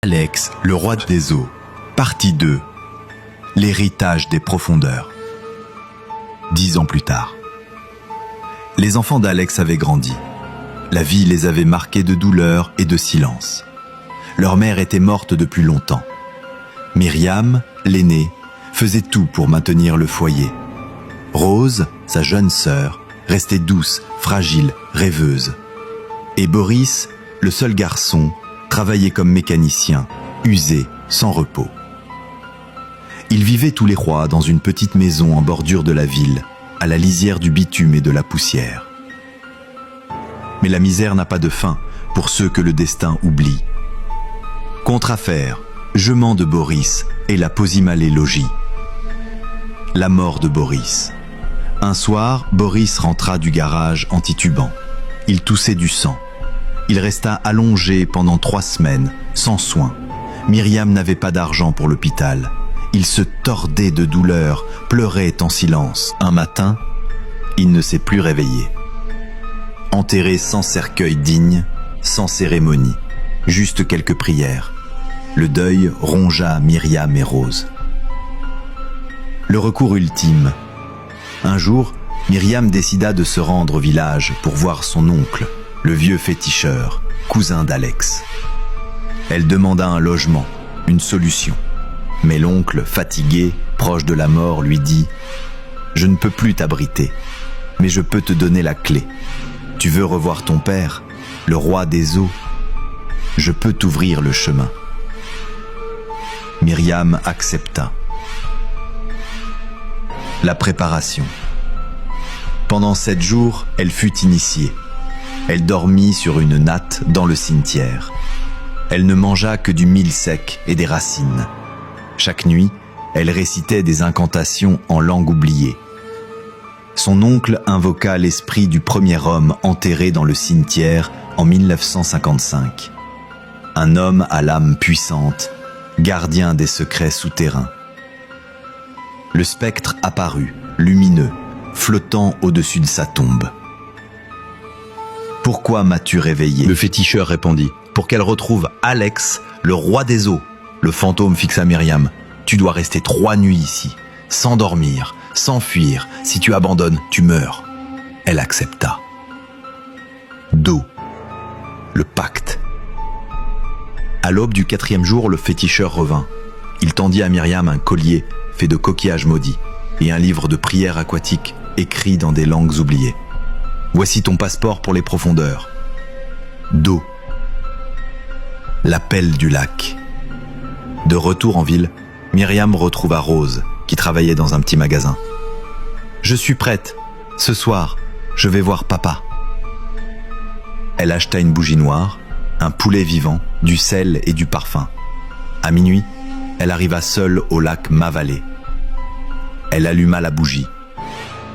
Alex, le roi des eaux, partie 2, l'héritage des profondeurs. 10 ans plus tard. Les enfants d'Alex avaient grandi. La vie les avait marqués de douleur et de silence. Leur mère était morte depuis longtemps. Myriam, l'aînée, faisait tout pour maintenir le foyer. Rose, sa jeune sœur, restait douce, fragile, rêveuse. Et Boris, le seul garçon, travaillait comme mécanicien, usé, sans repos. Ils vivaient tous les trois dans une petite maison en bordure de la ville, à la lisière du bitume et de la poussière. Mais la misère n'a pas de fin pour ceux que le destin oublie. Contre-affaire, jement de Boris et la Posimalé logis. La mort de Boris. Un soir, Boris rentra du garage en titubant. Il toussait du sang. Il resta allongé pendant 3 semaines, sans soins. Myriam n'avait pas d'argent pour l'hôpital. Il se tordait de douleur, pleurait en silence. Un matin, il ne s'est plus réveillé. Enterré sans cercueil digne, sans cérémonie, juste quelques prières. Le deuil rongea Myriam et Rose. Le recours ultime. Un jour, Myriam décida de se rendre au village pour voir son oncle, le vieux féticheur, cousin d'Alex. Elle demanda un logement, une solution. Mais l'oncle, fatigué, proche de la mort, lui dit « Je ne peux plus t'abriter, mais je peux te donner la clé. Tu veux revoir ton père, le roi des eaux? Je peux t'ouvrir le chemin. » Myriam accepta. La préparation. Pendant 7 jours, elle fut initiée. Elle dormit sur une natte dans le cimetière. Elle ne mangea que du mil sec et des racines. Chaque nuit, elle récitait des incantations en langue oubliée. Son oncle invoqua l'esprit du premier homme enterré dans le cimetière en 1955. Un homme à l'âme puissante, gardien des secrets souterrains. Le spectre apparut, lumineux, flottant au-dessus de sa tombe. « Pourquoi m'as-tu réveillé ?» Le féticheur répondit. « Pour qu'elle retrouve Alex, le roi des eaux. » Le fantôme fixa Myriam. « Tu dois rester 3 nuits ici, sans dormir, sans fuir. Si tu abandonnes, tu meurs. » Elle accepta. D'eau. Le pacte. À l'aube du 4e jour, le féticheur revint. Il tendit à Myriam un collier fait de coquillages maudits et un livre de prières aquatiques écrit dans des langues oubliées. Voici ton passeport pour les profondeurs. D'eau. L'appel du lac. De retour en ville, Myriam retrouva Rose, qui travaillait dans un petit magasin. « Je suis prête. Ce soir, je vais voir papa. » Elle acheta une bougie noire, un poulet vivant, du sel et du parfum. À minuit, elle arriva seule au lac Mavalé. Elle alluma la bougie,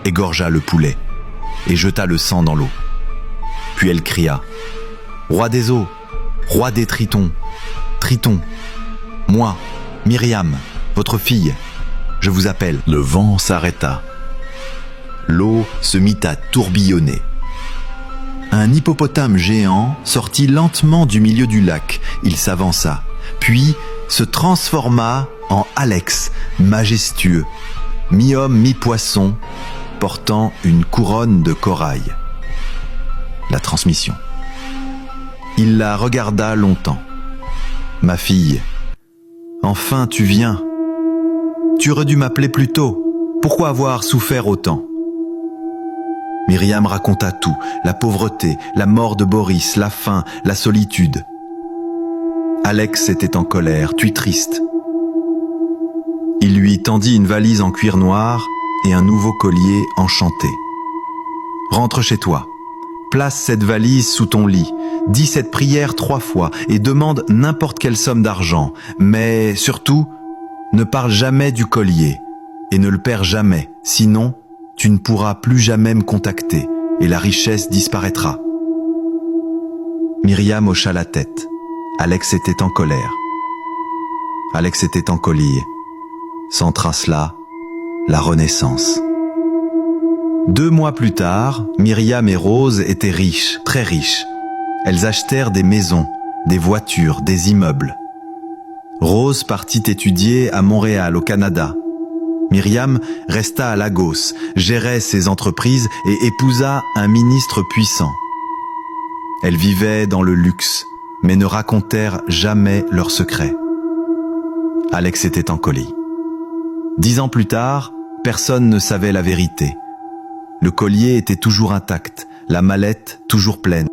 égorgea le poulet et jeta le sang dans l'eau. Puis elle cria « Roi des eaux, roi des tritons, Triton, moi, Myriam, votre fille, je vous appelle. » Le vent s'arrêta. L'eau se mit à tourbillonner. Un hippopotame géant sortit lentement du milieu du lac. Il s'avança, puis se transforma en Alex, majestueux, mi-homme, mi-poisson, portant une couronne de corail. La transmission. Il la regarda longtemps. « Ma fille, enfin tu viens. Tu aurais dû m'appeler plus tôt. Pourquoi avoir souffert autant ?» Myriam raconta tout, la pauvreté, la mort de Boris, la faim, la solitude. Alex était en colère, puis triste. Il lui tendit une valise en cuir noir et un nouveau collier enchanté. « Rentre chez toi. Place cette valise sous ton lit. Dis cette prière 3 fois et demande n'importe quelle somme d'argent. Mais surtout, ne parle jamais du collier et ne le perds jamais. Sinon, tu ne pourras plus jamais me contacter et la richesse disparaîtra. » Myriam hocha la tête. Alex était en colère. Alex était en collier. S'entra cela, la renaissance. 2 mois plus tard, Myriam et Rose étaient riches, très riches. Elles achetèrent des maisons, des voitures, des immeubles. Rose partit étudier à Montréal, au Canada. Myriam resta à Lagos, gérait ses entreprises et épousa un ministre puissant. Elles vivaient dans le luxe, mais ne racontèrent jamais leurs secrets. Alex était en colis. 10 ans plus tard, personne ne savait la vérité. Le collier était toujours intact, la mallette toujours pleine.